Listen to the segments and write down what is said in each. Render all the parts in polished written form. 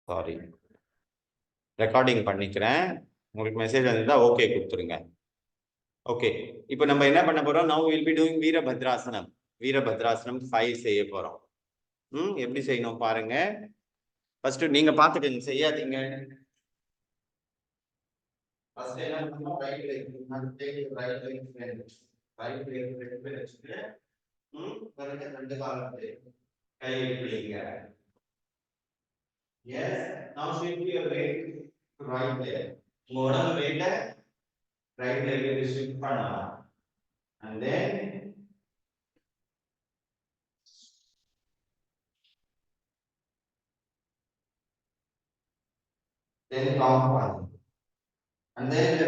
Sorry, recording பண்ணிக்கிறேன். உங்களுக்கு message வந்தா ஓகே கொடுத்துருங்க. ஓகே, இப்போ நம்ம என்ன பண்ண போறோம்? நவ் வில் பி டூயிங் வீரபத்ராசனம். வீரபத்ராசனம் 5 செய்ய போறோம். எப்படி செய்யணும் பாருங்க. ஃபர்ஸ்ட் நீங்க பாத்துக்கங்க, செய்யாதீங்க. ஃபர்ஸ்ட் என்ன பண்ணணும்? Right leg right leg front, right leg front வச்சுட்டு பாருங்க, ரெண்டு கால் கை இப்படிங்க. எஸ், நவ shift your weight to right leg. உங்க உடம்பு வெயிட்ட ரைட் லெக்க்கு ஷிஃப்ட் பண்ணலாம். and then count one. And then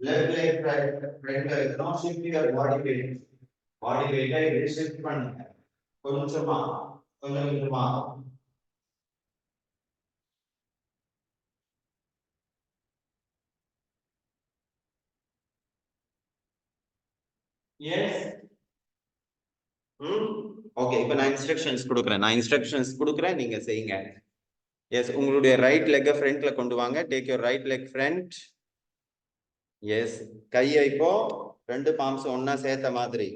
left leg front leg. Now shift your body weight. Body weight I shift பண்ணுங்க. கொஞ்சமா கொஞ்சமா. Yes. ஓகே, இப்போ நான் இன்ஸ்ட்ரக்ஷன்ஸ் கொடுக்குறேன், நீங்க செய்யுங்க. எஸ், உங்களுடைய ரைட் லெக்கை ஃப்ரண்ட்ல கொண்டு வாங்க. Take your right leg front. Yes, கையை இப்போ ரெண்டு பாம்ஸ் ஒன்னா சேர்த்த மாதிரி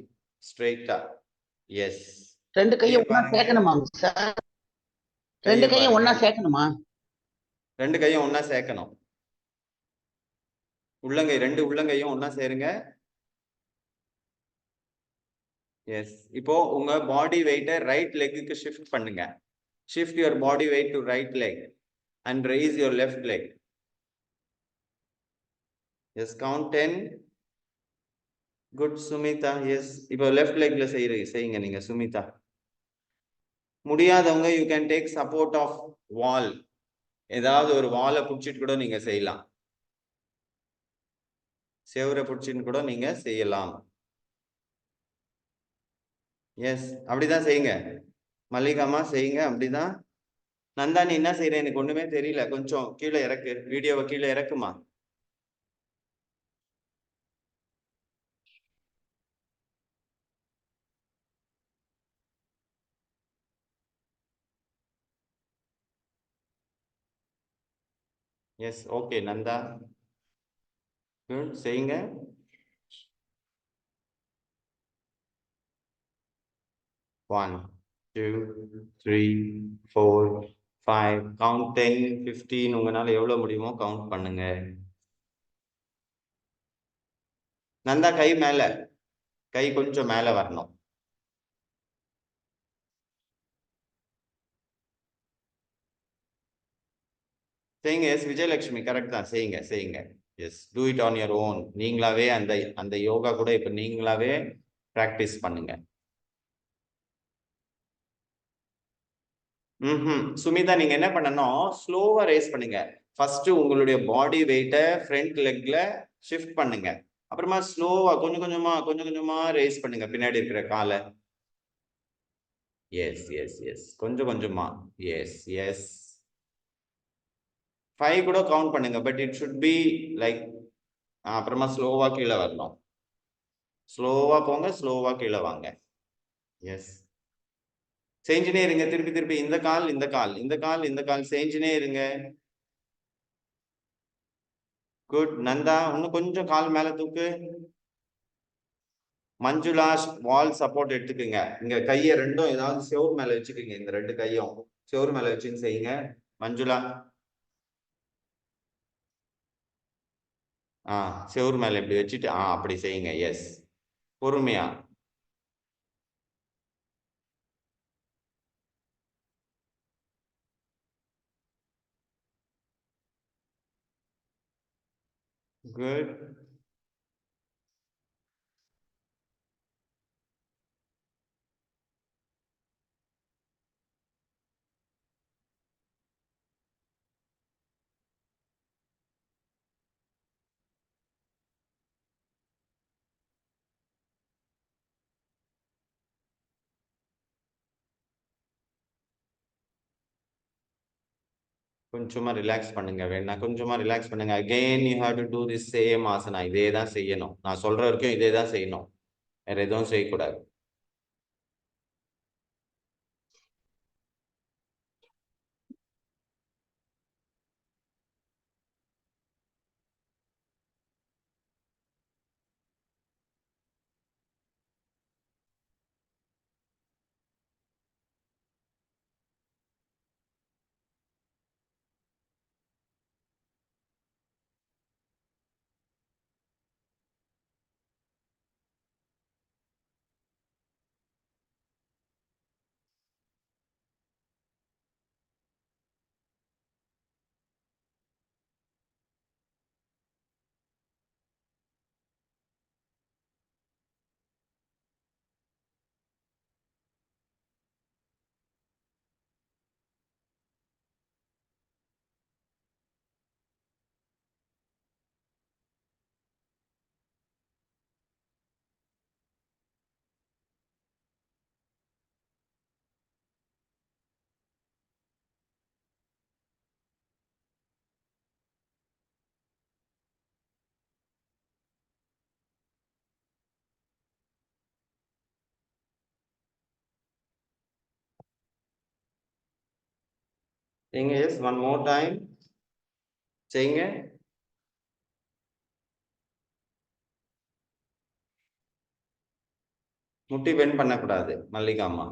ஸ்ட்ரெயிட்டா. எஸ், ரெண்டு கையும் ஒண்ணா சேர்க்கணுமா சார்? ரெண்டு கையும் ஒண்ணா சேர்க்கணுமா? ரெண்டு கையும் ஒண்ணா சேர்க்கணும். உள்ளங்கை, ரெண்டு உள்ளங்கையும் ஒண்ணா சேருங்க. எஸ், இப்போ உங்க பாடி வெயிட்டை ரைட் லெக்குக்கு ஷிஃப்ட் பண்ணுங்க. Shift your body weight to right leg and raise your left leg. Yes, count 10. Good Sumitha. Yes, இப்போ லெஃப்ட் லெக்ல செய்யுங்க நீங்க சுமிதா. முடியாதவங்க you can take support of wall. ஏதாவது ஒரு வாலை பிடிச்சிட்டு கூட நீங்க செய்யலாம். செவரை பிடிச்சின்னு கூட நீங்க செய்யலாம். எஸ், அப்படிதான் செய்யுங்க. மல்லிகாமா செய்யுங்க, அப்படிதான். நந்தா, நீ என்ன செய்யற? எனக்கு ஒண்ணுமே தெரியல. கொஞ்சம் கீழே இறக்கு, வீடியோவை கீழே இறக்குமா. எஸ், ஓகே நந்தா, செய்யுங்க. One, 2, 3, 4, 5. கவுண்ட் 10, 15. உங்களால எவ்வளவு முடியுமோ கவுண்ட் பண்ணுங்க. நந்தா, கை மேல, கை கொஞ்சம் மேல வரணும். செய்யுங்க. எஸ், விஜயலட்சுமி கரெக்ட் தான். செய்யுங்க. Yes, do it on your own. நீங்களாவே அந்த யோகா கூட இப்ப நீங்களாவே பிராக்டிஸ் பண்ணுங்க. சுமிதா, நீங்க என்ன பண்ணணும்? ஸ்லோவா ரேஸ் பண்ணுங்க. ஃபர்ஸ்ட் உங்களுடைய பாடி வெயிட்டை ஃப்ரண்ட் லெக்ல ஷிஃப்ட் பண்ணுங்க. அப்புறமா ஸ்லோவா கொஞ்சம் கொஞ்சமா ரேஸ் பண்ணுங்க பின்னாடி இருக்கிற காலை. எஸ், கொஞ்சமா. எஸ் 5 கூட கவுண்ட் பண்ணுங்க. But it should be like, அப்புறமா ஸ்லோவா கீழே வரணும். ஸ்லோவா போங்க, ஸ்லோவா கீழே வாங்க. எஸ், செஞ்சுனே இருங்க. திருப்பி இந்த கால் செஞ்சுனே இருங்க. குட் நந்தா, இன்னும் கொஞ்சம் கால் மேல தூக்கு. மஞ்சுளா, வால் சப்போர்ட் எடுத்துக்குங்க. இங்க கையை ரெண்டும் ஏதாவது செவுர் மேல வச்சுக்கோங்க. இந்த ரெண்டு கையும் செவுர் மேல வச்சுன்னு செய்யுங்க. மஞ்சுளா, செவுர் மேல இப்படி வச்சுட்டு அப்படி செய்யுங்க. எஸ், பொறுமையா. குட். கொஞ்சமா ரிலாக்ஸ் பண்ணுங்க. வேணா கொஞ்சமா ரிலாக்ஸ் பண்ணுங்க. Again you have to do this same asana. இதே தான் செய்யணும். நான் சொல்ற வரைக்கும் இதே தான் செய்யணும். வேற எதுவும் செய்யக்கூடாது. செய்யுங்க. எஸ், ஒன் மோர் டைம் செய்யுங்க. முட்டி பெண்ட் பண்ணக்கூடாது மல்லிகா அம்மா.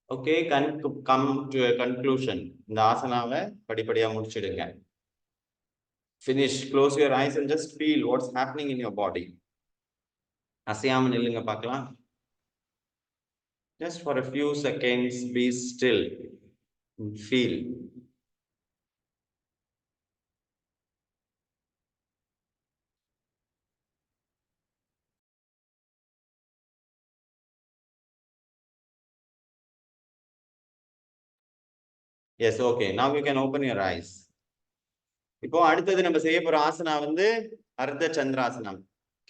Okay, come to conclusion. இந்த ஆசனாவை படிப்படியா முடிச்சிடுங்க. Finish. Close your eyes and just feel what's happening in your body. அசையாம நில்லுங்க பார்க்கலாம். Just for a few seconds, be still and feel. Yes, okay. Now you can open your eyes. இப்போ அடுத்தது நம்ம செய்ய போற ஆசனா வந்து அர்த்த சந்திராசனம்.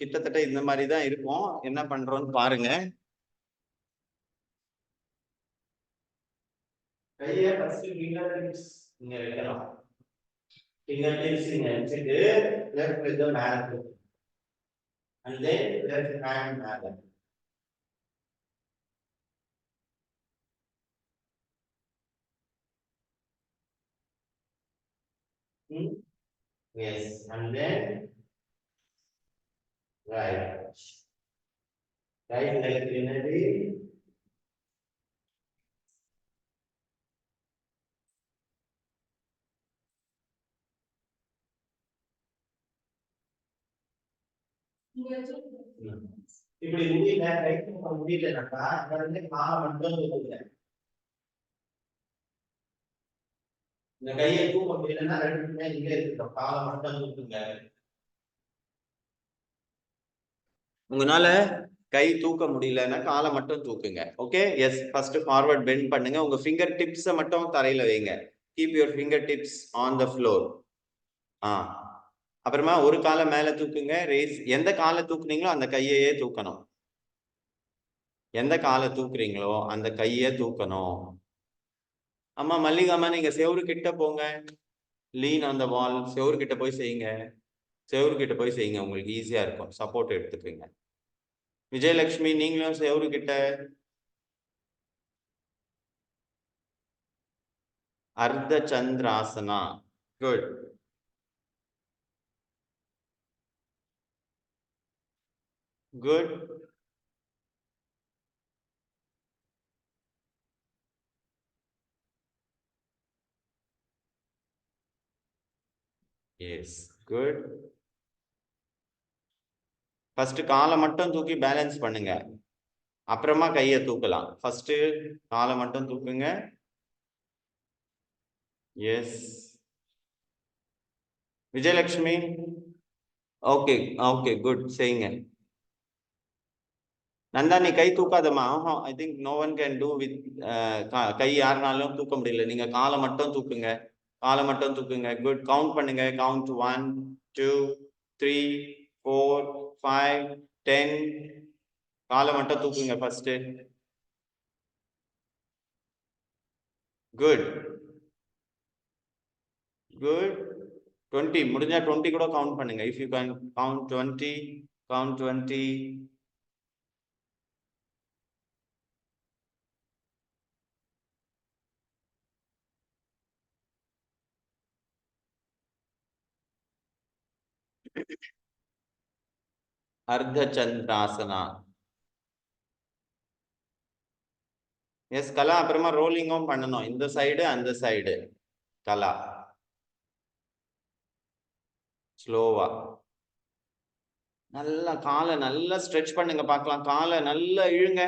கிட்டத்தட்ட இந்த மாதிரி தான் இருக்கும். என்ன பண்றோம்னு பாருங்க. கையை ஃபர்ஸ்ட் ஃபிங்கர் டிப்ஸ் இங்க வைக்கலாம். ஃபிங்கர் டிப்ஸ் இங்க வச்சுட்டு லெஃப்ட் வித் மேல தூக்கு. And then left hand மேல. Yes, and then right. Right leg unity. இப்படி முடியல, ரைட் முடியலனாக்கா இங்க வந்து காலை மட்டும் தூக்குங்க. இந்த கையை தூக்க முடியலன்னா ரெண்டுமே இங்க இருக்கட்டும், காலை மட்டும் தூக்குங்க. உங்களால கை தூக்க முடியலன்னா காலை மட்டும் தூக்குங்க. Okay, yes. First forward bend பண்ணுங்க. உங்க ஃபிங்கர் டிப்ஸை மட்டும் தரையில வைங்க. Keep your fingertips on the floor. அப்புறமா ஒரு காலை மேல தூக்குங்க. ரேஸ். எந்த காலை தூக்குனீங்களோ அந்த கையையே தூக்கணும். எந்த காலை தூக்குறீங்களோ அந்த கையை தூக்கணும். அம்மா மல்லிகாமா, நீங்க செவுரு கிட்ட போங்க. லீன் ஆன் த வால். செவுரு கிட்ட போய் செய்யுங்க. செவுரு கிட்ட போய் செய்யுங்க, உங்களுக்கு ஈஸியா இருக்கும். சப்போர்ட் எடுத்துக்கோங்க. விஜயலட்சுமி, நீங்களும் செவுரு கிட்ட. Ardha Chandrasana. Good. Good. Yes, good. First காலை மட்டும் தூக்கி பேலன்ஸ் பண்ணுங்க. அப்புறமா கையை தூக்கலாம். ஃபர்ஸ்ட் காலை மட்டும் தூக்குங்க. Yes. Vijayalakshmi, okay okay, good. செய்யுங்க. நந்தா, நீ கை தூக்காதம்மா. I think no one can do with. கை யாருனாலும் தூக்க முடியல. நீங்க காலை மட்டும் தூக்குங்க. காலை மட்டும் தூக்குங்க. குட். கவுண்ட் பண்ணுங்க. கவுண்ட் 1 2 3 4 5 10. காலை மட்டும் தூக்குங்க ஃபர்ஸ்ட். குட். குட். 20 முடிஞ்சா 20 கூட கவுண்ட் பண்ணுங்க. If you can count 20, count 20. அர்த்த சந்திராசனா. எஸ் கலா. அப்புறமா ரோலிங்கும் பண்ணணும். இந்த சைடு அந்த சைடு. கலா, ஸ்லோவா. நல்லா காலை நல்லா ஸ்ட்ரெச் பண்ணுங்க பார்க்கலாம். காலை நல்லா இழுங்க.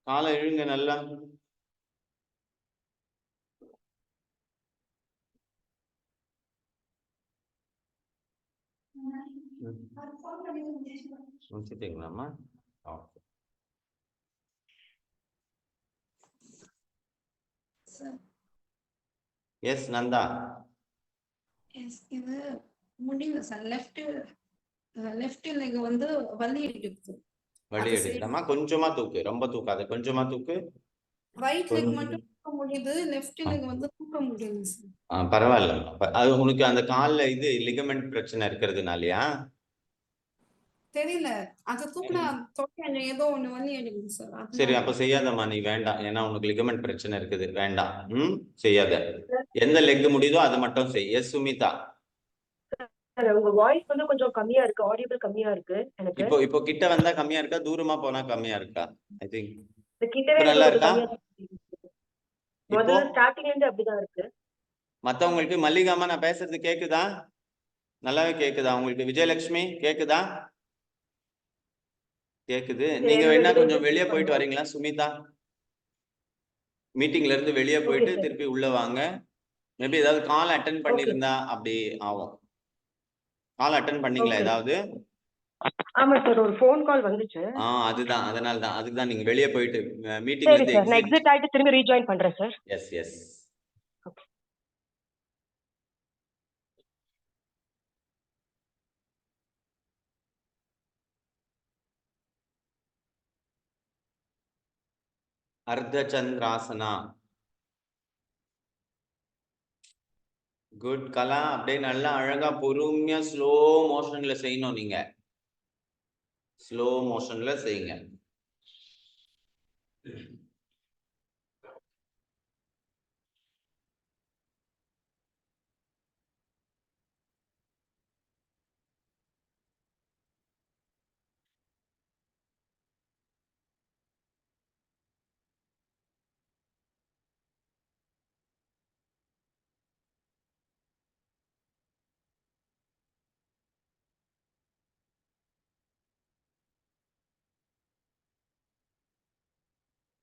காலை இழுங்க நல்லா. முடிச்சிட்டீங்களாம்மா? ஓகே. எஸ் நந்தா. எஸ், இது முடியல சார். லெஃப்ட் லெக் வந்து வலி எடுக்குது. வலி எடுக்கலாமா? கொஞ்சமா தூக்கு, ரொம்ப தூக்காத, கொஞ்சமா தூக்கு. ரைட் லெக் மட்டும் தூக்க முடியுது, லெஃப்ட் லெக் வந்து தூக்க முடியல சார். பரவாயில்ல. அது உனக்கு அந்த கால்ல இது லிகமெண்ட் பிரச்சனை இருக்கிறதுனாலயா? தெரியல, அது தூக்குனா தொட்டேன் ஏதோ ஒண்ணு வலி எடுக்குது சார். சரி, அப்ப செய்யாதம்மா, நீ வேண்டாம். ஏன்னா உனக்கு லிகமெண்ட் பிரச்சனை இருக்குது, வேண்டாம். செய்யாத. எந்த லெக் முடியுதோ அதை மட்டும் செய். எஸ் சுமிதா. உங்க வாய்ஸ் வந்து கொஞ்சம் கம்மியா இருக்கு, ஆடியபிள் கம்மியா இருக்கு எனக்கு. இப்போ கிட்ட வந்தா கம்மியா இருக்கா, தூரமா போனா கம்மியா இருக்கா? ஐ திங்க் கிட்டவே நல்லா இருக்கா? இப்போ முதல்ல ஸ்டார்டிங்ல இருந்து அப்படிதான் இருக்கு. மத்தவங்களுக்கு மல்லிகாமா நான் பேசுறது கேக்குதா? நல்லாவே கேக்குதா உங்களுக்கு? விஜயலட்சுமி கேக்குதா? கேக்குது. நீங்க வேணா கொஞ்சம் வெளியே போயிட்டு வரீங்களா சுமிதா? மீட்டிங்ல இருந்து வெளியே போயிட்டு திருப்பி உள்ள வாங்க. மேபி ஏதாவது கால் அட்டன் பண்ணிருந்தா அப்படி ஆகும். கால் அட்டன் பண்ணீங்களா ஏதாவது? ஆமா சார், ஒரு ஃபோன் கால் வந்துச்சு. அதுதான், அதனால தான். அதுக்கு தான் நீங்க வெளியே போயிட்டு மீட்டிங்ல இருந்து எக்ஸிட் ஆயிட்டு திரும்பி ரீஜாயின் பண்றேன் sir. Yes yes. Ardhachandrasana. Good Kala. அப்படியே நல்லா அழகா பொறுமையா ஸ்லோ மோஷன்ல செய்யணும். நீங்க ஸ்லோ மோஷன்ல செய்யுங்க.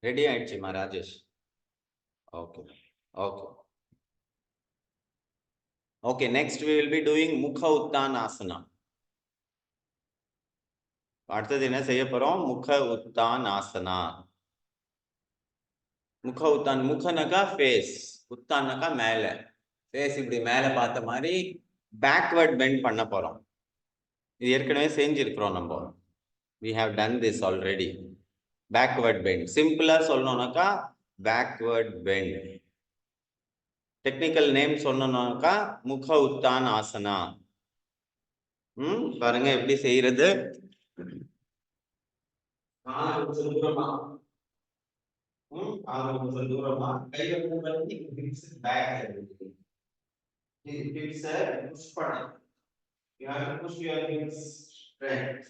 ரெடி ஆயிடுச்சுமா Rajesh? Okay okay okay. Next we will be doing முக உத்தானாசனா. அடுத்தது என்ன செய்ய போறோம்? முக உத்தானாசனா. முக உத்தான், முகனக்கா ஃபேஸ், உத்தானக்கா மேல. ஃபேஸ் இப்படி மேல பார்த்த மாதிரி பேக்வர்ட் பெண்ட் பண்ண போறோம். இது ஏற்கனவே செஞ்சிருக்கிறோம் நம்ம. we have done this already. backward bend சிம்பிளா சொல்லணும்னாக்கா backward bend. டெக்னிக்கல் நேம் சொன்னோம்னாக்கா முக உத்தான் ஆசனா. பாருங்க எப்படி செய்யறது. கொஞ்சம் தூரமா, கொஞ்சம் தூரமா கையை மூவ் பண்ணி ஹிப்ஸ் பேக் ஹிப்ஸ் புஷ் பண்ணு. you have to push your hips straight.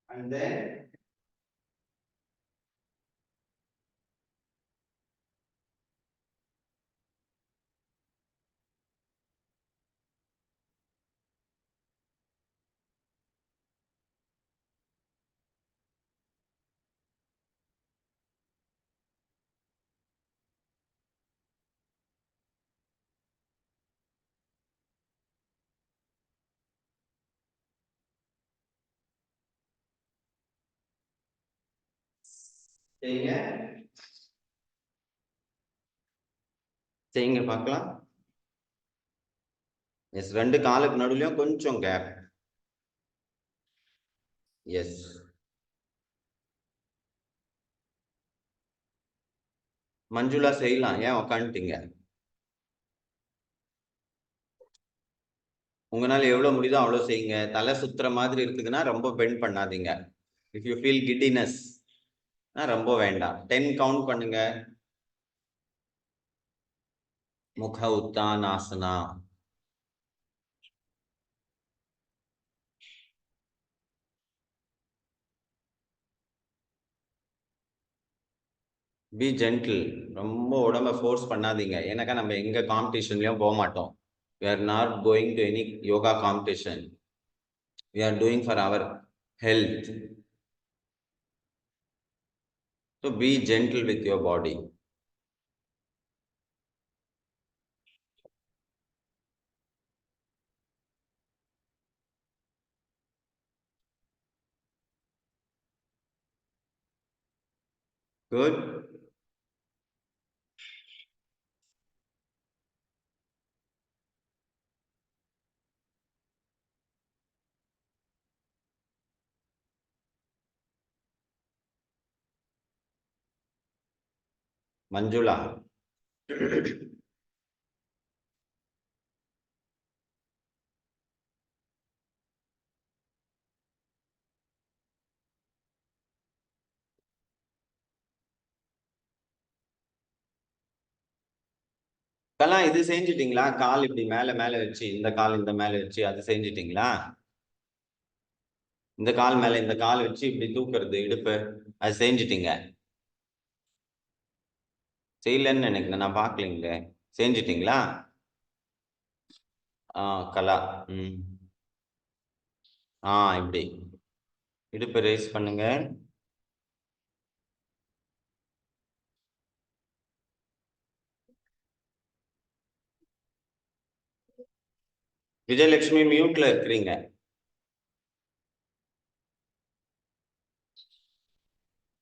And then செய்யுங்க செய்யுங்க பார்க்கலாம். எஸ், ரெண்டு காலுக்கு நடுவுலயும் கொஞ்சம் கேப். எஸ். மஞ்சுளா செய்யலாம். ஏன் உக்காந்துட்டீங்க? உங்களால எவ்வளவு முடியுதோ அவ்வளவு செய்யுங்க. தலை சுத்துற மாதிரி இருக்குதுன்னா ரொம்ப பெண்ட் பண்ணாதீங்க. இஃப் யூ ஃபீல் கிட்டினஸ் ரொம்ப வேண்டாம். 10 கவுண்ட் பண்ணுங்க. முக உத்தானாசனா. B gentle. ரொம்ப உடம்ப ஃபோர்ஸ் பண்ணாதீங்க. ஏன்னாக்கா நம்ம எங்க காம்படிஷன்லயும் போக மாட்டோம். we are not going to any yoga competition. we are doing for our health. So be gentle with your body. Good. Manjula. இதெல்லாம் இது செஞ்சிட்டீங்களா? கால் இப்படி மேல மேல வச்சு, இந்த கால் இந்த மேல வச்சு அது செஞ்சிட்டீங்களா? இந்த கால் மேல இந்த கால் வச்சு இப்படி தூக்குறது இடுப்பு, அது செஞ்சிட்டீங்க? செய்யலன்னு நினைக்கிறேன், நான் பாக்கலீங்க. செஞ்சிட்டீங்களா? கலா. இப்படி இடுப்பு ரேஸ் பண்ணுங்க. விஜயலட்சுமி மியூட்ல இருக்கிறீங்க.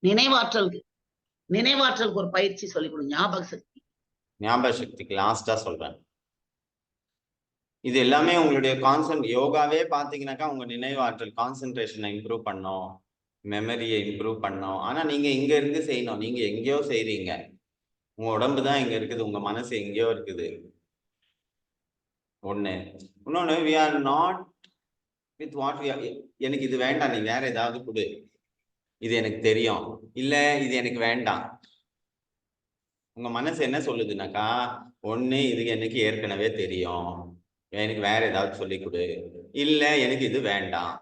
நினைவாற்றலுக்கு ஒரு பயிற்சி சொல்லிக் கொடுங்க. ஞாபக சக்திக்கு லாஸ்டா சொல்றேன். இது எல்லாமே உங்களுடைய யோகாவே பாத்தீங்கன்னாக்கா உங்க நினைவாற்றல் கான்சென்ட்ரேஷனை இம்ப்ரூவ் பண்ணும், மெமரியை இம்ப்ரூவ் பண்ணும். ஆனா நீங்க இங்க இருந்து செய்யணும். நீங்க எங்கேயோ செய்றீங்க. உங்க உடம்பு தான் இங்க இருக்குது, உங்க மனசு எங்கேயோ இருக்குது. ஒண்ணு. இன்னொன்னு, we are not with what we are. எனக்கு இது வேண்டாம், நீ வேற ஏதாவது கொடு. இது எனக்கு தெரியும், இல்ல இது எனக்கு வேண்டாம். உங்க மனசு என்ன சொல்லுதுனாக்கா, ஒண்ணு இது எனக்கு ஏற்கனவே தெரியும், எனக்கு வேற ஏதாவது சொல்லி கொடு, இல்ல எனக்கு இது வேண்டாம்.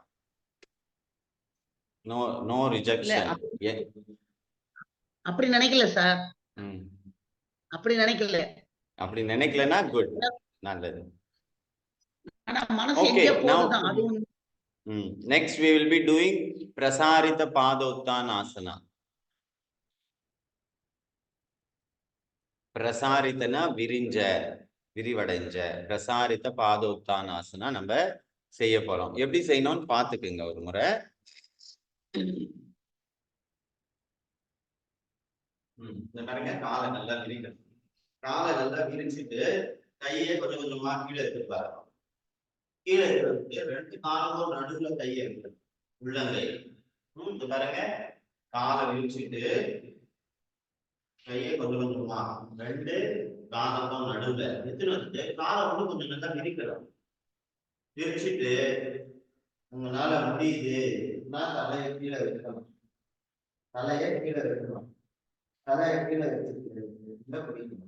No no rejection. அப்படி நினைக்கல சார். அப்படி நினைக்கல. அப்படி நினைக்கலன்னா குட், நல்லது. ஆனா மனசு எங்கேயோ போகுதுதான். அது next we will be doing prasarita padottanasana. பிரசாரித்தனா விரிஞ்ச, விரிவடைஞ்ச. பிரசாரித்த பாதோத்தானாசனா நம்ம செய்ய போறோம். எப்படி செய்யணும்னு பாத்துக்குங்க ஒரு முறை. இந்த பாருங்க, காலை நல்லா விரிக்கணும். காலை நல்லா விரிச்சிட்டு கையை கொஞ்சம் கொஞ்சமா கீழே எடுத்து பாருங்க. கீழே எடுத்து 2 காலமும் நடுவுல கையை எடுத்து உள்ளங்கை. இந்த பாருங்க, காலை விரிச்சிட்டு கையை கொஞ்சம் கொஞ்சமா 2 காலமும் நடுவுல எடுத்துட்டு வந்துட்டு காலை வந்து கொஞ்சம் நல்லா விரிக்கிறோம். விரிச்சிட்டு உங்களால முடியுது தலையை கீழே வைக்கணும். தலையை கீழே வைக்கணும். தலையை கீழே வச்சுட்டு பிடிக்கணும்.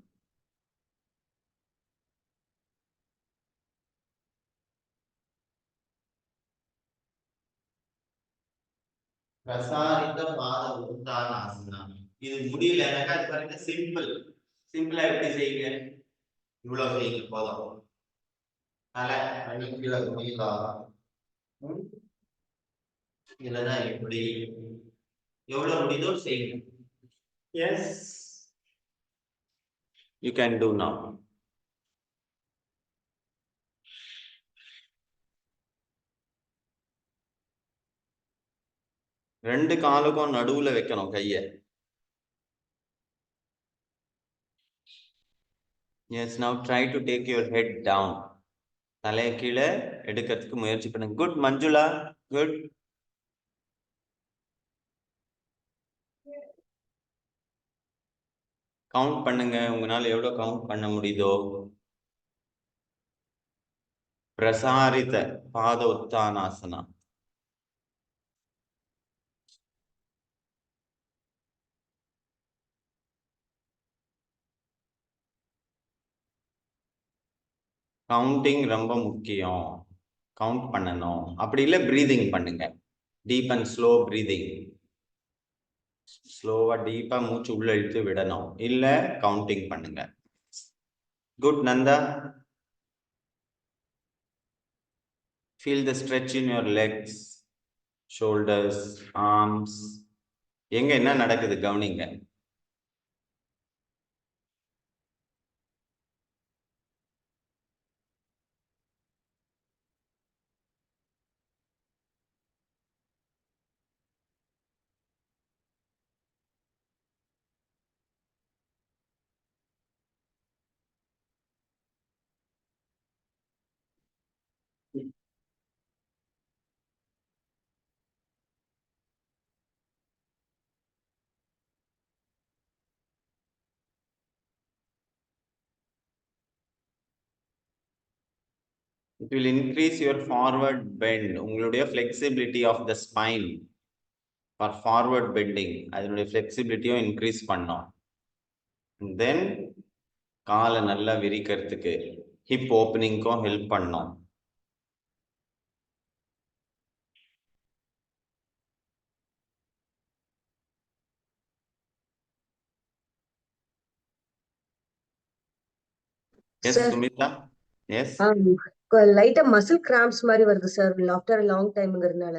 பிரசாரித்த பாத உத்தானாசனம். இது முடியல எனக்கு, அது பாருங்க சிம்பிள். சிம்பிளா எப்படி செய்யுங்க, இவ்வளவு செய்யுங்க போதும். தலை கீழே முடியலா, இதுலதான் எப்படி எவ்வளவு முடியுதோ செய்யுங்க. Yes, you can do now. ரெண்டு காலுக்கும் நடுவுல வைக்கணும் கைய. Yes, now try to take your head down. தலையை கீழே எடுக்கிறதுக்கு முயற்சி பண்ணுங்க. Good Manjula, good. கவுண்ட் பண்ணுங்க, உங்களால எவ்வளவு கவுண்ட் பண்ண முடியுதோ. பிரசாரித பாத உத்தானாசனா. கவுண்டிங் ரொம்ப முக்கியம், கவுண்ட் பண்ணணும். அப்படி இல்லை பிரீதிங் பண்ணுங்க, டீப் அண்ட் ஸ்லோ பிரீதிங். ஸ்லோவா டீப்பா மூச்சு உள்ள இழுத்து விடணும், இல்ல கவுண்டிங் பண்ணுங்க. Good Nanda. Feel the stretch in your legs, shoulders, arms. எங்க என்ன நடக்குது கவனிங்க. It will increase your forward bend. உங்களுடைய flexibility of the spine for forward bending. அதனுடைய flexibility-யும் increase பண்ணும். Then காலை நல்லா விரிக்கிறதுக்கு hip opening-க்கும் help பண்ணும். Yes, Sir. Sumita? Yes? லைட்டா மசில் கிராம்ப்ஸ் மாதிரி வருது சார் ஆஃப்டர் லாங் டைம்ங்கிறதுனால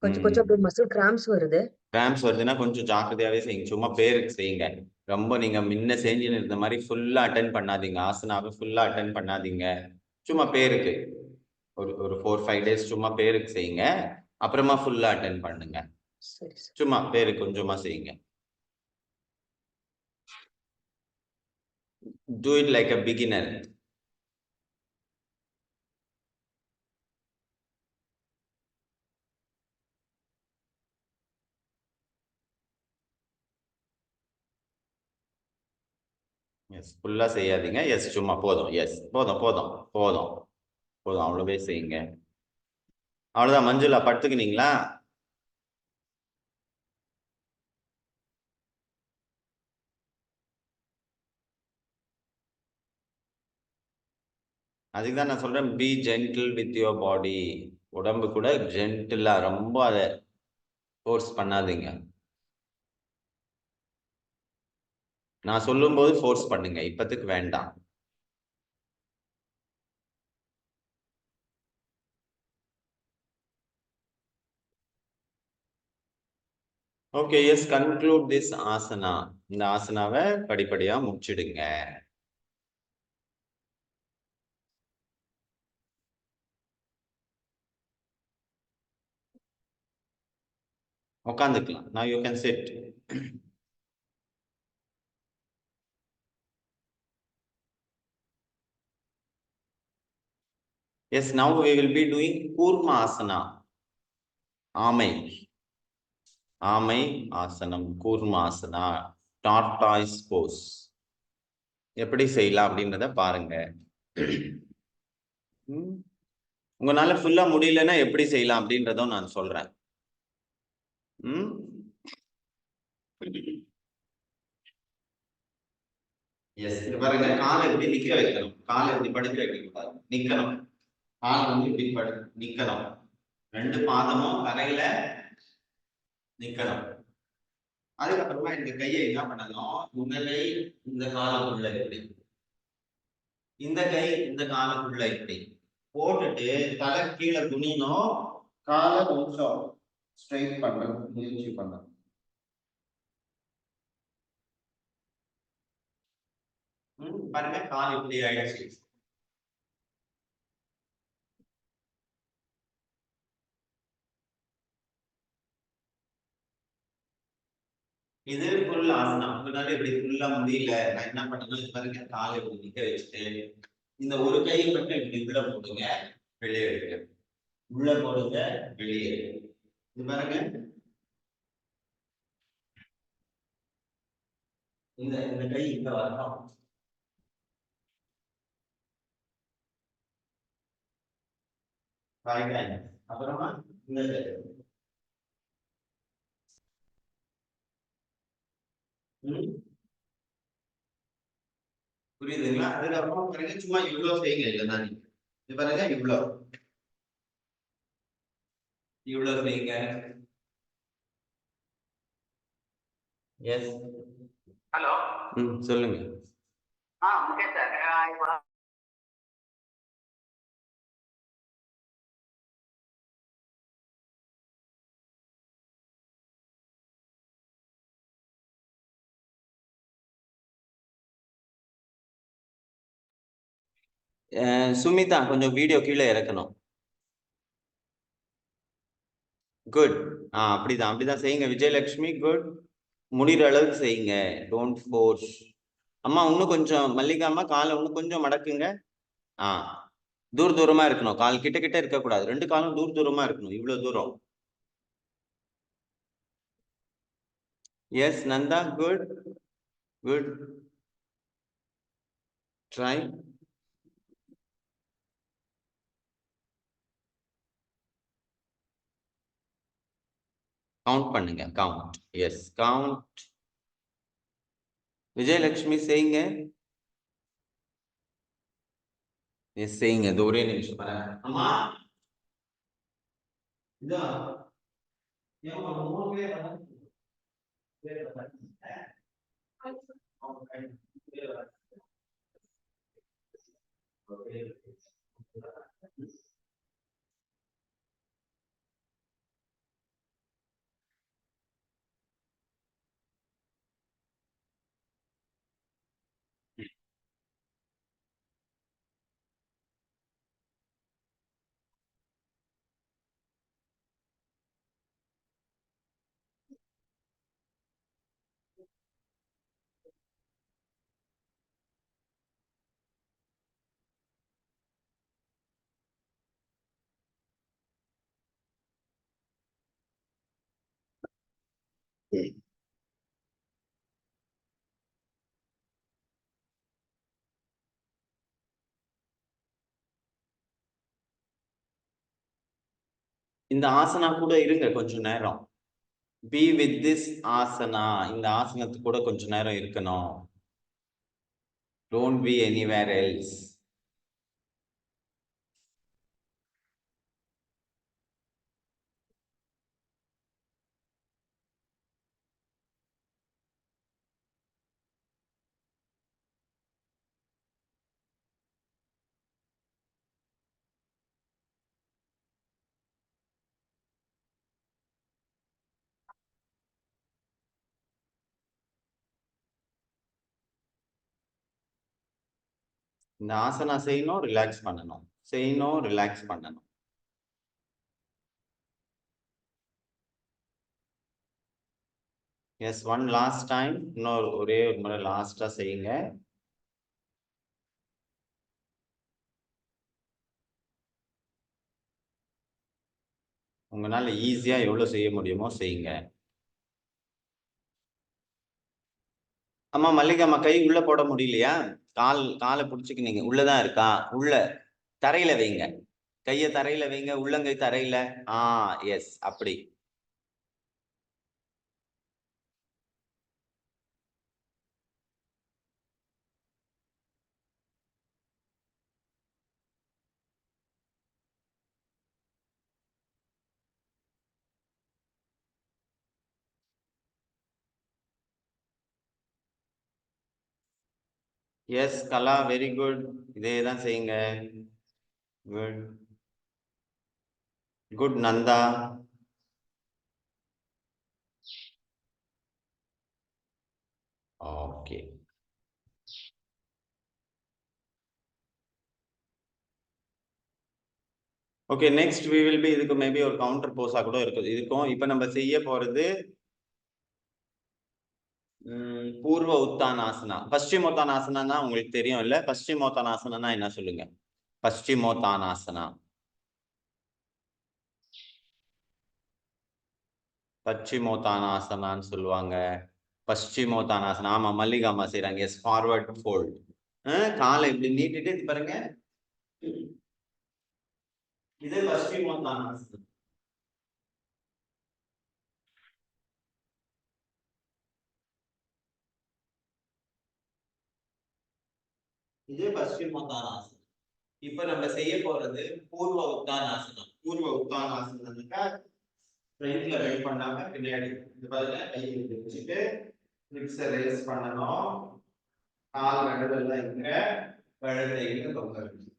கொஞ்சம் கொஞ்சம் அப்படியே மசில் கிராம்ப்ஸ் வருது. கிராம்ஸ் வருதுன்னா கொஞ்சம் ஜாக்கிரதையாவே செய்யுங்க. சும்மா பேருக்கு செய்யுங்க. ரொம்ப நீங்க முன்ன செஞ்சுன்னு இருந்த மாதிரி ஃபுல்லா அட்டன் பண்ணாதீங்க. ஆசனாவை ஃபுல்லா அட்டன் பண்ணாதீங்க. சும்மா பேருக்கு ஒரு 4-5 days சும்மா பேருக்கு செய்யுங்க. அப்புறமா ஃபுல்லா அட்டன் பண்ணுங்க. சரி சார். சும்மா பேருக்கு கொஞ்சமா செய்யுங்க. Do it like a beginner. Yes ஃபுல்லா செய்யாதீங்க. எஸ் சும்மா போதும். எஸ் போதும் போதும் போதும் போதும் அவ்வளவே செய்யுங்க. அவ்வளவுதான். மஞ்சுளா படுத்துக்கினீங்களா? அதுக்கு தான் நான் சொல்றேன், B gentle with your body. உடம்பு கூட ஜென்டிலா, ரொம்ப அதை ஃபோர்ஸ் பண்ணாதீங்க. நான் சொல்லும்போது ஃபோர்ஸ் பண்ணுங்க, இப்பத்துக்கு வேண்டாம். Okay, yes conclude this asana. இந்த ஆசனாவை படிப்படியா முடிச்சிடுங்க. உட்காந்துக்கலாம். now you can sit. Yes, now we will be doing Kurma asana. ஆமை ஆமை ஆசனம், கூர்ம ஆசனா, டார்டாய்ஸ் போஸ். எப்படி செய்யலாம் அப்படின்றத பாருங்க. உங்களால ஃபுல்லா முடியலன்னா எப்படி செய்யலாம் அப்படின்றதும் நான் சொல்றேன். எஸ் பாருங்க, காலை எப்படி நிக்க வைக்கணும். காலை எப்படி படுக்க வைக்கக்கூடாது, நிக்கணும். காலை வந்து இப்படி நிக்கணும். 2 பாதமும் தரையில நிக்கணும். அதுக்கப்புறமா இந்த கையை என்ன பண்ணணும், இந்த கை இந்த காலுக்குள்ள இப்படி, இந்த கை இந்த காலுக்குள்ள இப்படி போட்டுட்டு தலை கீழே குனியணும். காலை கொஞ்சம் ஸ்ட்ரைட் பண்றது முயற்சி பண்ணணும். பாருங்க, கால் இப்படி ஆயிடுச்சு. இது ஃபுல் ஆசனம். உங்களால இப்படி ஃபுல்லா முடியல, நான் என்ன பண்ணணும், இது பாருங்க, காலை இப்படி நிக்க வச்சுட்டு இந்த ஒரு கையை மட்டும் இப்படி உள்ள போடுங்க, வெளியே எடுங்க. உள்ள போடுங்க, வெளியே. இது பாருங்க, இந்த இந்த கை இங்க வரணும். அப்புறமா இந்த கை. புரியுதுங்களா? அதுக்கப்புறம் பாருங்க, சும்மா இவ்வளவு செய்யுங்க. இல்லைன்னா நீங்க இது பாருங்க, இவ்வளவு செய்யுங்க. Yes hello. சொல்லுங்க. முகேஷ் சார், சுமிதா கொஞ்சம் வீடியோ கீழே இறக்கணும். குட். அப்படிதான் செய்யுங்க விஜயலட்சுமி. குட். முடிகிற அளவுக்கு செய்யுங்க, டோன்ட் ஃபோர்ஸ். அம்மா இன்னும் கொஞ்சம், மல்லிகா அம்மா காலை இன்னும் கொஞ்சம் மடக்குங்க. தூரமா இருக்கணும், கால் கிட்ட கிட்ட இருக்கக்கூடாது. 2 காலும் தூரமா இருக்கணும், இவ்வளவு தூரம். Yes Nanda, good good. Try. Count பண்ணுங்க. கவுண்ட். Yes, count. விஜயலட்சுமி செய்யுங்க. எஸ், செய்யுங்க. இது ஒரே நிமிஷம் பாருங்க. அம்மா இதா ஏமா 3 பேர் இந்த ஆசனா கூட இருங்க கொஞ்ச நேரம். Be with this asana. இந்த ஆசனத்து கூட கொஞ்ச நேரம் இருக்கணும். Don't be anywhere else. இந்த ஆசனா செய்யணும், ரிலாக்ஸ் பண்ணணும். செய்யணும், ரிலாக்ஸ் பண்ணணும். Yes, one last time. இன்னொரு ஒரே ஒரு முறை லாஸ்டா செய்யுங்க. உங்களால ஈஸியா எவ்வளவு செய்ய முடியுமோ செய்யுங்க. அம்மா மல்லிகாம்மா, கை உள்ள போட முடியலையா? காலை பிடிச்சிக்கினீங்க. உள்ளதான் இருக்கா? உள்ள தரையில வைங்க. கைய தரையில வைங்க. உள்ளங்கை தரையில. எஸ், அப்படி. Yes Kala, very good. இதே தான் செய்யுங்க. Good good Nanda. Okay. Okay, next we will be இதுக்கு மேபி ஒரு கவுண்டர் போஸா கூட இருக்குது. இதுக்கும் இப்ப நம்ம செய்ய போறது பூர்வ உத்தானாசனா. பஸ்டிமோத்தானாசனா உங்களுக்கு தெரியும் இல்ல? பஸ்டிமோத்தானாசனா என்ன சொல்லுங்க? பஸ்டிமோத்தானாசனா. பஸ்டிமோத்தானாசனான்னு சொல்லுவாங்க. பஸ்டிமோத்தானாசனா. ஆமா, மல்லிகாமா செய்யறாங்க. Yes, forward fold. காலை இப்படி நீட்டிட்டு இது பாருங்க. இது பஸ்டிமோத்தானாசனா. இது பஸ்டிமோத்தானாசனா. இப்ப நம்ம செய்ய போறது பூர்வ உத்தானாசனம். பூர்வ உத்தானாசனத்துக்கு ஃப்ரண்ட்ல பெண்ட் பண்ணாம பின்னாடி இது பாருங்க, கை வச்சுட்டு ஹிப்ஸ் ரேஸ் பண்ணணும். கால் நடுவுல இங்க, கழுத்தை இங்க தொங்க வைக்கணும்.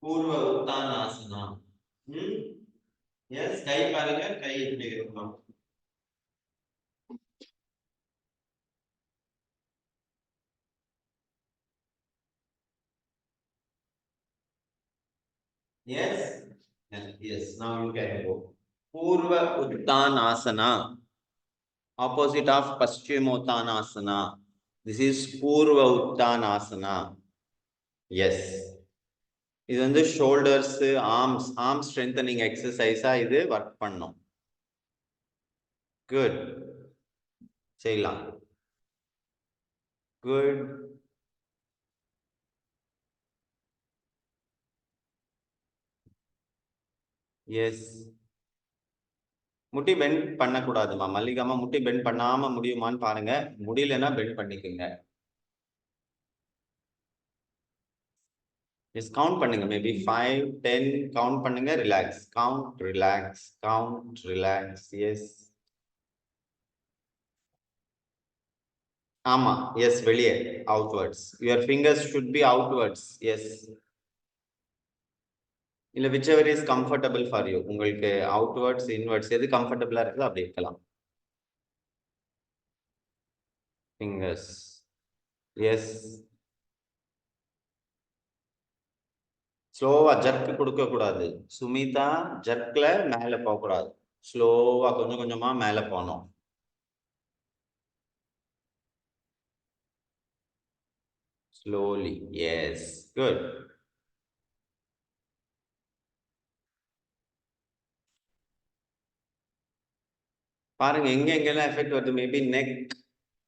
பூர்வ உத்தானாசனம். எஸ், கை பாருங்க, கை இப்படி இருக்கணும். Yes, yes. Now you can go. Purva Uttanasana, opposite of Paschimottanasana. This is Purva Uttanasana. Yes. இது வந்து ஷோல்டர்ஸ், ஆர்ம் ஸ்ட்ரென்தனிங் எக்ஸசைஸா இது ஒர்க் பண்ணும். குட், செய்யலாம். குட். எஸ். முட்டி பெண்ட் பண்ணக்கூடாதுமா மல்லிகாமா, முட்டி பெண்ட் பண்ணாம முடியுமான்னு பாருங்க. முடியலன்னா பெண்ட் பண்ணிக்கோங்க. எஸ், கவுண்ட் பண்ணுங்க. மேபி 5 10 கவுண்ட் பண்ணுங்க. Relax, count, relax, count, relax. Yes, ஆமா, எஸ், வெளியே, outwards. Your fingers should be outwards. Yes, இல்ல whichever is comfortable for you. உங்களுக்கு அவுட்வர்ட்ஸ் இன்வர்ட்ஸ் எது கம்ஃபர்டபிளா இருக்குதோ அப்படி இருக்கலாம். Fingers, S. ஸ்லோவா ஜர்க் கொடுக்க கூடாது சுமிதா. ஜர்க்ல மேல போக கூடாது. ஸ்லோவா கொஞ்சம் கொஞ்சமா மேல போகணும். Slowly, yes, good. பாருங்க எங்க எங்கெல்லாம் எஃபெக்ட் வருது. மேபி நெக்,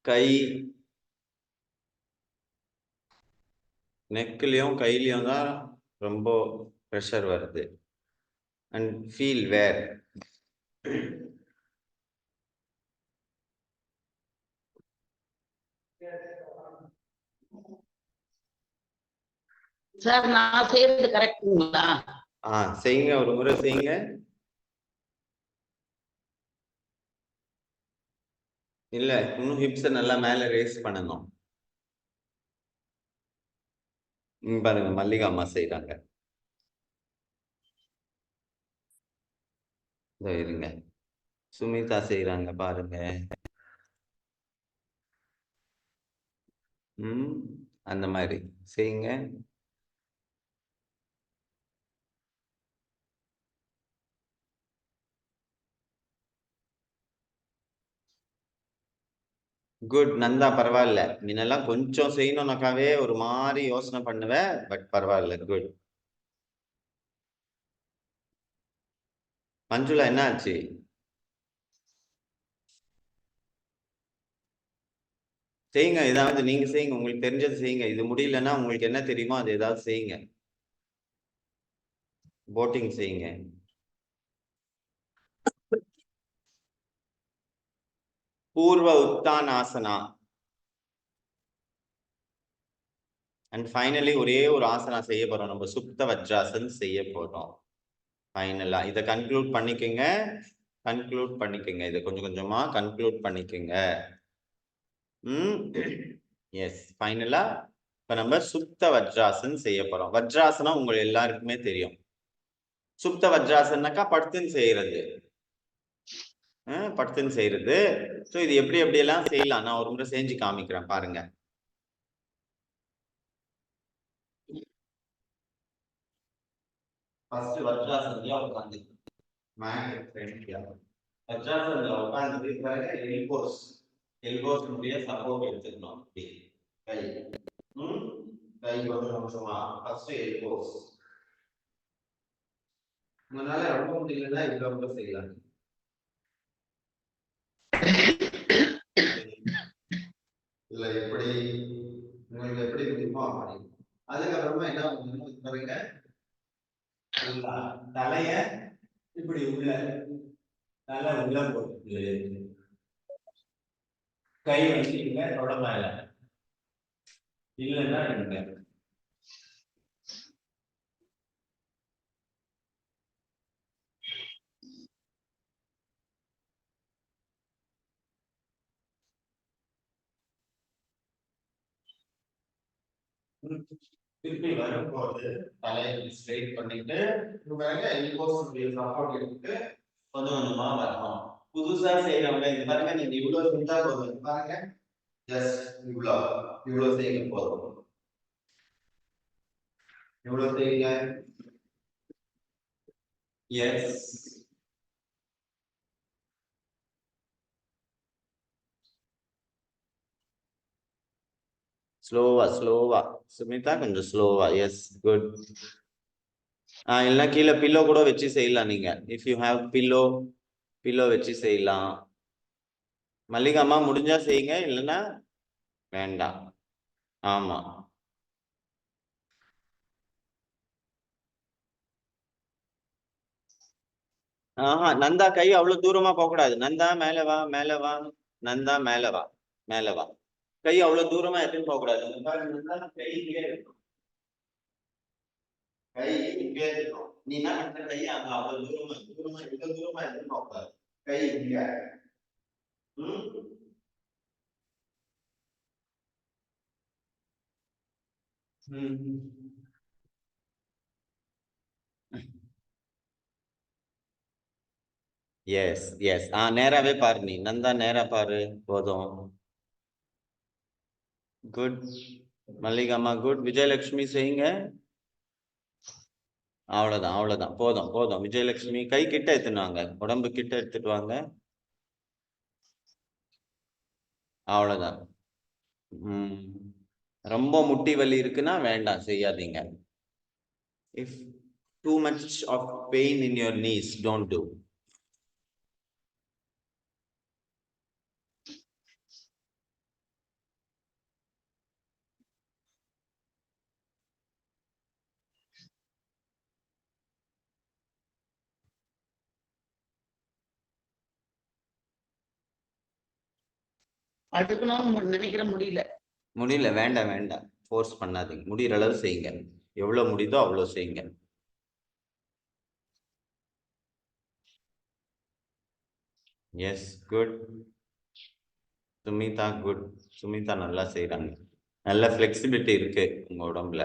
கை, நெக்லயும் கையிலயும் தான் ரொம்ப ப்ரெஷர் வருது. And feel where. சார் நான் செய்யறது கரெக்டுங்களா? செய்யுங்க, ஒரு முறை செய்யுங்க. இல்ல, இன்னும் ஹிப்ஸை நல்லா மேல ரேஸ் பண்ணணும். பாருங்க மல்லிகா அம்மா செய்யறாங்க. இருங்க, சுமிதா செய்யறாங்க பாருங்க. அந்த மாதிரி செய்யுங்க. குட் நந்தா, பரவாயில்ல. முன்னெல்லாம் கொஞ்சம் செய்யணும்னாக்காவே ஒரு மாதிரி யோசனை பண்ணுவேன். பட் பரவாயில்ல, குட். மஞ்சுளா என்ன ஆச்சு? செய்யுங்க, ஏதாவது நீங்க செய்யுங்க. உங்களுக்கு தெரிஞ்சது செய்யுங்க. இது முடியலன்னா உங்களுக்கு என்ன தெரியுமோ அது ஏதாவது செய்யுங்க. போட்டிங் செய்யுங்க. பூர்வ உத்தானாசனா. அண்ட் ஃபைனலி ஒரே ஒரு ஆசனா செய்ய போறோம். நம்ம சுப்த வஜ்ராசன் செய்ய போறோம். ஃபைனலா இதை கன்க்ளூட் பண்ணிக்கோங்க. கன்க்ளூட் பண்ணிக்கோங்க. இதை கொஞ்சம் கொஞ்சமா கன்க்ளூட் பண்ணிக்கோங்க. எஸ், ஃபைனலா இப்ப நம்ம சுப்த வஜ்ராசன் செய்ய போறோம். வஜ்ராசனம் உங்களுக்கு எல்லாருக்குமே தெரியும். சுப்த வஜ்ராசன்னாக்கா படுத்துன்னு செய்யறது. படுத்துன்னு செய்யறது. ஸோ இது எப்படி எப்படியெல்லாம் செய்யலாம் நான் ஒரு முறை செஞ்சு காமிக்கிறேன் பாருங்க. ஃபர்ஸ்ட் வஜ்ராசன்ல உட்காந்து வஜ்ராசன்ல உட்காந்து எல்போஸ் முடிய சப்போர்ட் எடுத்துக்கணும். கை கை கொஞ்சம் கொஞ்சமா ஃபர்ஸ்ட் எல்போஸ். உங்களால ரொம்ப முடியலன்னா இவ்வளவு செய்யலாம். இல்ல எப்படி உங்களுக்கு எப்படி முடியுமோ அப்படி. அதுக்கப்புறமா என்ன பண்ணுங்க, தலைய இப்படி உள்ள தலை உள்ள போட்டு கை வச்சுக்கீங்க தொட மேல. இல்லைன்னா நீங்க திருப்பி வரும்போது தலையை ஸ்ட்ரைட் பண்ணிட்டு சப்போர்ட் எடுத்துட்டு கொஞ்சம் கொஞ்சமா வரணும். புதுசா செய்யறவங்க இது பாருங்க, நீங்க இவ்வளவு செஞ்சா போதும். பாருங்க, ஜஸ்ட் இவ்வளவு செய்ய போதும். இவ்வளவு செய்யுங்க. எஸ், ஸ்லோவா சுமிதா, கொஞ்சம் ஸ்லோவா. Yes, good. இல்லைன்னா கீழே பில்லோ கூட வச்சு செய்யலாம் நீங்க. இஃப் யூ ஹாவ் பில்லோ வச்சு செய்யலாம். மல்லிகாமா முடிஞ்சா செய்யுங்க, இல்லைன்னா வேண்டாம். ஆமா, நந்தா கை அவ்வளவு தூரமா போக கூடாது. நந்தா மேல வா, மேல வா. நந்தா மேல வா, மேல வா. கை அவ்வளவு தூரமா எடுத்துன்னு போக கூடாது. நந்தா கை இங்கே இருக்கும். கை இங்கே இருக்கும். நீ என்ன பண்ற, கை அங்க அவ்வளவு தூரமா இவ்வளவு தூரமா எடுத்துன்னு போக கூடாது. கை இங்க. எஸ் எஸ் நேராவே பாரு, நீ நந்தா நேரா பாரு, போதும். Good மல்லிகாமா, good. விஜயலட்சுமி செய்யுங்க. அவ்வளவுதான் அவ்வளவுதான், போதும் போதும். விஜயலட்சுமி கை கிட்ட எடுத்துன்னு வாங்க, உடம்பு கிட்ட எடுத்துட்டு வாங்க. அவ்வளவுதான். ரொம்ப முட்டி வலி இருக்குன்னா வேண்டாம், செய்யாதீங்க. If too much of pain in your knees, don't do. அடுக்கணும்னு நினைக்கிற முடியல. வேண்டாம் வேண்டாம், ஃபோர்ஸ் பண்ணாதீங்க. முடிகிற அளவு செய்யுங்க. எவ்வளவு முடியுதோ அவ்வளவு செய்யுங்க. Yes, good. Sumitha, good. Sumitha நல்லா செய்யறாங்க. நல்ல ஃபிளெக்சிபிலிட்டி இருக்கு உங்க உடம்புல.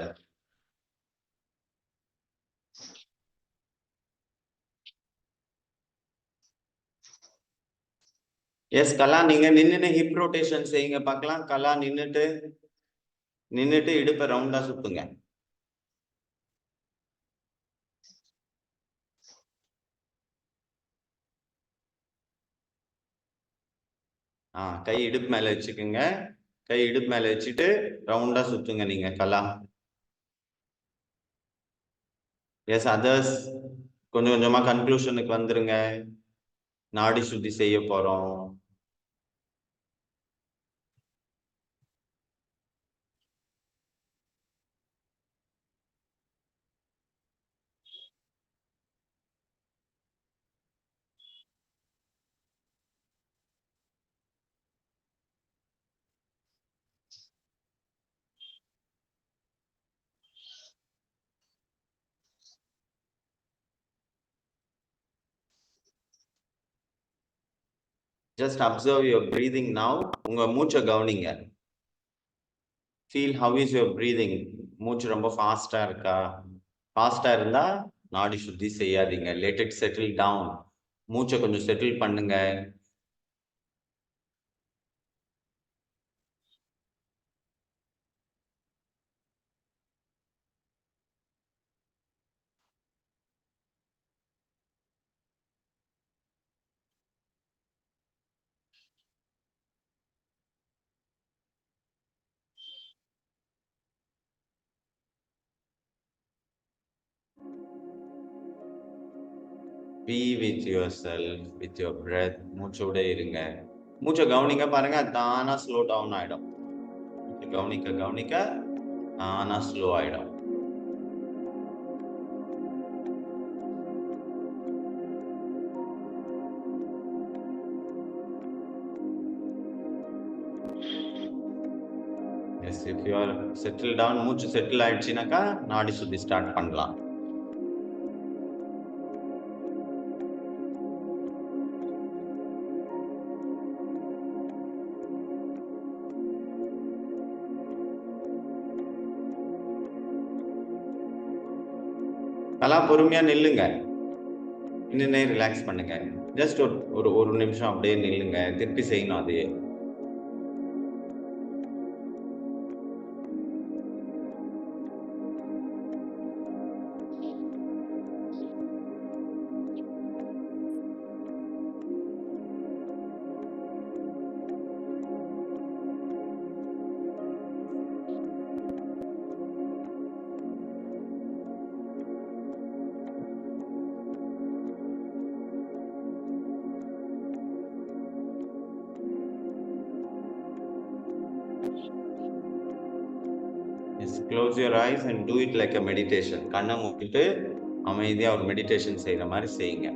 எஸ் கலா, நீங்க நின்னுட்டு ஹிப் ரொட்டேஷன் செய்யுங்க பார்க்கலாம். கலா நின்னுட்டு இடுப்பை ரவுண்டா சுத்துங்க. கை இடுப்பு மேல வச்சுக்கோங்க. கை இடுப்பு மேல வச்சுட்டு ரவுண்டா சுத்துங்க நீங்க கலா. எஸ் அதர்ஸ், கொஞ்சம் கொஞ்சமா கன்க்ளூஷனுக்கு வந்துருங்க. நாடி சுத்தி செய்ய போறோம். Just observe your breathing now. உங்க மூச்சை கவனிங்க. Feel how is your breathing. மூச்சு ரொம்ப ஃபாஸ்டா இருக்கா? ஃபாஸ்டா இருந்தா நாடி சுத்தி செய்யாதீங்க. Let it settle down. மூச்சை கொஞ்சம் செட்டில் பண்ணுங்க. Be with yourself, with your breath. மூச்சோட இருங்க. மூச்சை கவனிங்க, பாருங்க தானா ஸ்லோ டவுன் ஆயிடும். கவனிக்க தானா ஸ்லோ ஆயிடும். Yes, if you are settled down, மூச்சு செட்டில் ஆயிடுச்சுனாக்கா நாடி சுத்தி ஸ்டார்ட் பண்ணலாம். நல்லா பொறுமையா நில்லுங்க. நின்று ரிலாக்ஸ் பண்ணுங்க. ஜஸ்ட் ஒரு நிமிஷம் அப்படியே நில்லுங்க. திருப்பி செய்யணும் அதே. Close your eyes and do it like a meditation. கண்ணை மூடிட்டு அமைதியா ஒரு மெடிடேஷன் செய்யற மாதிரி செய்யுங்க.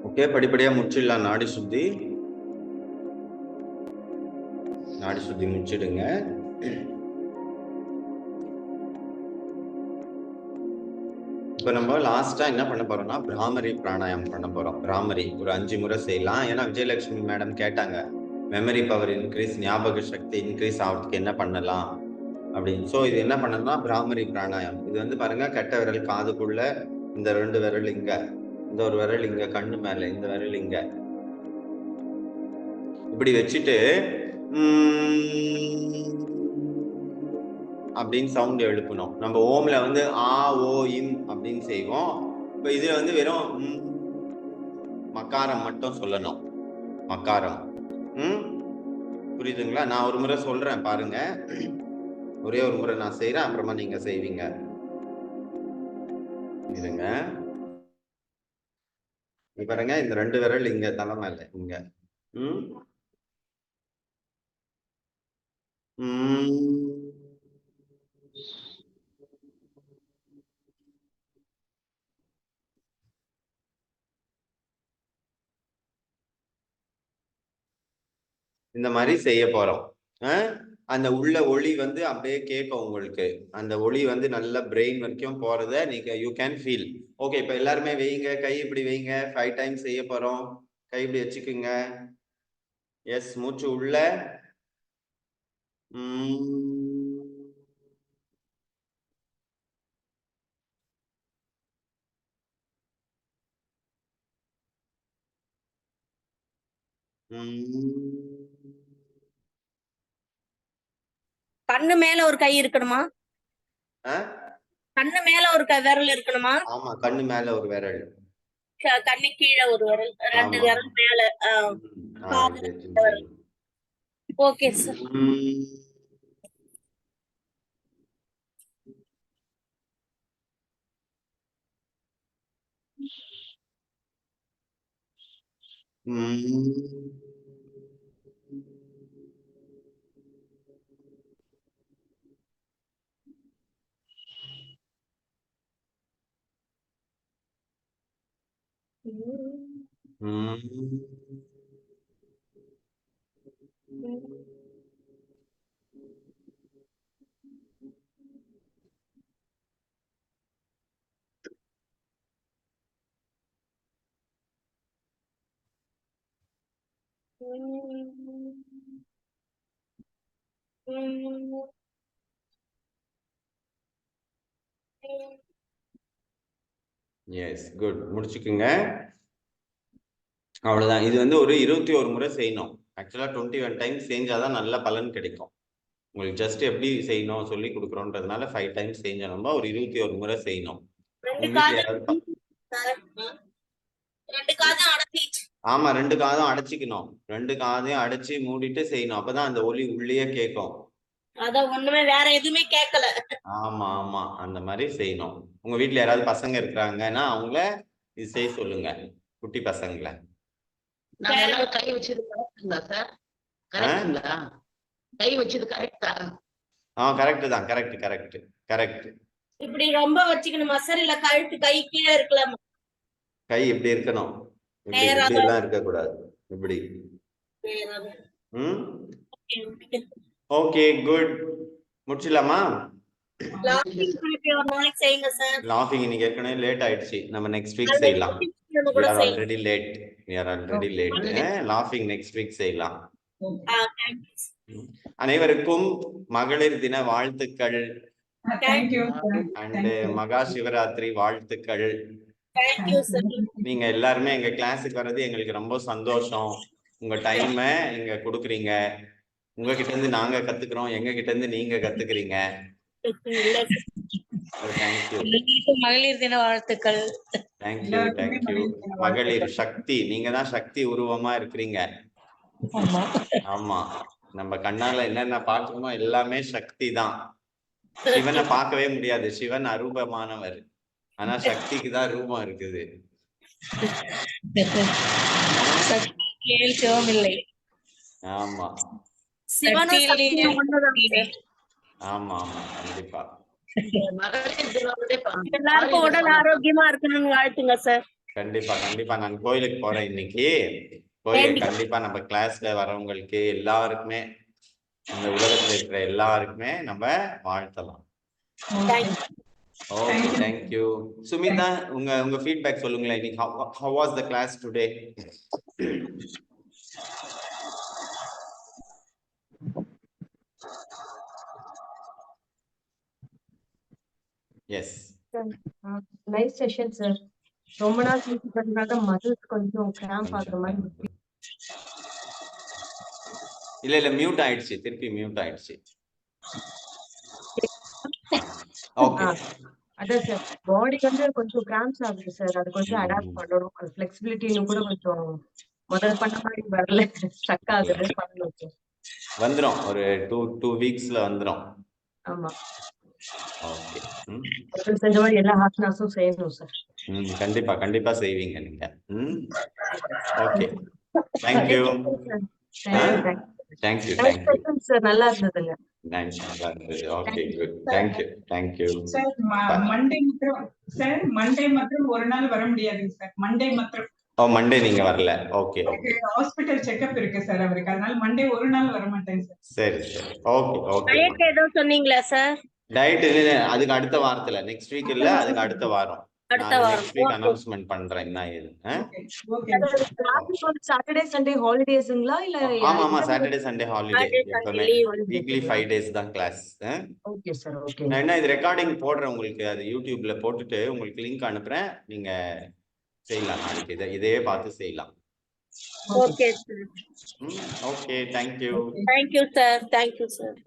ஓகே, படிப்படியா முடிச்சிடலாம். நாடி சுத்தி முடிச்சிடுங்க. இப்ப நம்ம லாஸ்டா என்ன பண்ண போறோம்னா பிராமரி பிராணாயாமம் பண்ண போறோம். பிராமரி ஒரு 5 முறை செய்யலாம். ஏன்னா விஜயலட்சுமி மேடம் கேட்டாங்க மெமரி பவர் இன்க்ரீஸ், ஞாபக சக்தி இன்க்ரீஸ் ஆகிறதுக்கு என்ன பண்ணலாம் அப்படின்னு. ஸோ இது என்ன பண்ணணும்னா பிராமரி பிராணாயாமம். இது வந்து பாருங்க, கட்டை விரல் காதுக்குள்ள, இந்த 2 விரல் இங்க, இந்த ஒரு விரல் இங்க கண்ணு மேல, இந்த விரல் இங்க, இப்படி வச்சுட்டு அப்படின்னு சவுண்ட் எழுப்பணும். நம்ம ஓம்ல வந்து ஆ ஓ இம் அப்படின்னு செய்வோம். இப்ப இதுல வந்து வெறும் மக்காரம் மட்டும் சொல்லணும். மக்காரம். புரியுதுங்களா? நான் ஒரு முறை சொல்றேன் பாருங்க. ஒரே ஒரு முறை நான் செய்யறேன், அப்புறமா நீங்க செய்வீங்க. இருங்க. பாருங்க, இந்த 2 விரல் இங்க தலை மேல இங்க. இந்த மாதிரி செய்ய போறோம். அந்த உள்ள ஒளி வந்து அப்படியே கேட்கும் உங்களுக்கு. அந்த ஒளி வந்து நல்ல பிரெயின் வரைக்கும் போறத நீங்க யூ கேன் ஃபீல். ஓகே, இப்ப எல்லாருமே வைங்க, கை இப்படி வைங்க. 5 டைம்ஸ் செய்ய போறோம். கை இப்படி வச்சுக்குங்க. எஸ், மூச்சு உள்ள. கண்ணு மேல ஒரு கை இருக்கணுமா? கண்ணு மேல ஒரு விரல் இருக்கணுமா? ஆமா, கண்ணு மேல ஒரு விரல், கண்ணு கீழே ஒரு விரல், 2 விரல் மேல. Okay sir. Yes, good. முடிச்சுக்குங்க. அவ்வளவுதான். இது வந்து ஒரு 21 முறை செய்யணும். ஆக்சுவலா 21 டைம்ஸ் செஞ்சாதான் நல்ல பலன் கிடைக்கும். உங்களுக்கு ஜஸ்ட் எப்படி செய்யணும் சொல்லி கொடுக்குறோன்றதுனால 5 டைம்ஸ் செஞ்சோம். நம்ம ஒரு 21 முறை செய்யணும். ஆமா, 2 காதும் அடைச்சிக்கணும். 2 காதையும் அடைச்சி மூடிட்டு செய்யணும். அப்பதான் அந்த ஒலி உள்ளே கேட்கும். அதான் ஒண்ணுமே வேற எதுவுமே கேட்கல. ஆமா ஆமா, அந்த மாதிரி செய்யணும். உங்க வீட்டுல யாராவது பசங்க இருக்கிறாங்கன்னா அவங்கள இது செய்ய சொல்லுங்க, குட்டி பசங்களை. கை வச்சது கரெக்டுங்களா சார்? கரெக்டுங்களா? கை வச்சது கரெக்டா? கரெக்ட் தான், கரெக்ட். இப்படி ரொம்ப வச்சுக்கணுமா சார் இல்ல கழுத்து கை கீழே இருக்கலாமா? கை இப்படி இருக்கணும், இப்படி நேராக. இப்படி எல்லாம் இருக்கக்கூடாது, இப்படி. Okay good, முடிச்சிடலாமா? லாஃபிங் திருப்பி ஒரு நாளைக்கு செய்யுங்க சார். லாஃபிங் இன்னைக்கு ஏற்கனவே லேட் ஆயிடுச்சு, நம்ம நெக்ஸ்ட் வீக் செய்யலாம். We are already late. லாஃபிங் நெக்ஸ்ட் வீக் செய்யலாம். அனைவருக்கும் மகளிர் தின வாழ்த்துக்கள் அண்ட் மகா சிவராத்திரி வாழ்த்துக்கள். நீங்க எல்லாருமே எங்க கிளாஸுக்கு வர்றது எங்களுக்கு ரொம்ப சந்தோஷம். உங்க டைம் இங்க கொடுக்குறீங்க, உங்ககிட்ட இருந்து நாங்க கத்துக்கிறோம், எங்க கிட்ட இருந்து நீங்க கத்துக்கிறீங்க. மகளிர் தின வாழ்த்துக்கள். தேங்க்யூ. மகளிர் சக்தி, நீங்க தான் சக்தி உருவமா இருக்கிறீங்க. ஆமா, நம்ம கண்ணால என்னென்ன பார்க்கணுமோ எல்லாமே சக்தி தான். சிவனை பார்க்கவே முடியாது, சிவன் அரூபமானவர், ஆனா சக்திக்கு தான் ரூபம் இருக்குது. ஆமா ஆமா கண்டிப்பா. எல்லாருக்கும் உடல் ஆரோக்கியமா இருக்கணும்னு வாழ்த்துங்க சார். கண்டிப்பா நான் கோயிலுக்கு போறேன் இன்னைக்கு. கோயிலுக்கு கண்டிப்பா நம்ம கிளாஸ்ல வரவங்களுக்கு எல்லாருக்குமே, இந்த உலகத்துல இருக்கிற எல்லாருக்குமே நம்ம வாழ்த்தலாம். Okay, thank you. சுமிதா, உங்க ஃபீட்பேக் சொல்லுங்களேன். இன்னைக்கு how was the class today? Yes. Nice session sir. ரொம்ப நாள் கழிச்சு பண்ணாத மசில்ஸ் கொஞ்சம் கிராம்ப் ஆகுற மாதிரி இருக்கு. இல்ல மியூட் ஆயிடுச்சு, திருப்பி மியூட் ஆயிடுச்சு. ஓகே. அதான் சார், பாடி வந்து கொஞ்சம் கிராம்ப்ஸ் ஆகுது சார், அது கொஞ்சம் அடாப்ட் பண்ணணும். அது ஃபிளெக்சிபிலிட்டின்னு கூட கொஞ்சம் முதல்ல பண்ண மாதிரி வரல, ஸ்டக் ஆகுது. பண்ணணும் சார். வந்துரும், ஒரு 2 வீக்ஸ்ல வந்துரும். ஆமா. ஓகே. செஞ்ச மாதிரி எல்லா ஹாஸ்னாஸும் செய்யணும் சார். கண்டிப்பா செய்வீங்க நீங்க. Okay, thank you. தேங்க்யூ சார், நல்லா இருந்ததுங்க. Okay good, thank you. Sir Monday மற்றும் ஒரு நாள் வர முடியாதுங்க சார். மண்டே மற்றும் மண்டே நீங்க வரல. ஓகே. ஹாஸ்பிடல் செக்அப் இருக்கு சார் அவருக்கு, அதனால மண்டே ஒரு நாள் வர மாட்டேங்க சார். சரி. ஓகே. டயட் ஏதோ சொன்னீங்களா சார்? டயட் அதுக்கு அடுத்த வாரத்துல, நெக்ஸ்ட் வீக் இல்ல, அதுக்கு அடுத்த வாரம். நெக்ஸ்ட் வீக் அனௌன்ஸ்மென்ட் பண்றேன் என்ன ஏது. சாட்டர்டே சண்டே ஹாலிடேஸ்ங்களா இல்ல? ஆமா, Saturday Sunday holiday. Weekly 5 days தான் கிளாஸ். Okay sir, okay. நான் என்ன இது ரெக்கார்டிங் போடுறேன் உங்களுக்கு, அது யூடியூப்ல போட்டுட்டு உங்களுக்கு லிங்க் அனுப்புறேன், நீங்க செய்யலாம். நாளைக்கு இதே பார்த்து செய்யலாம். Okay sir. Okay, thank you. Thank you sir.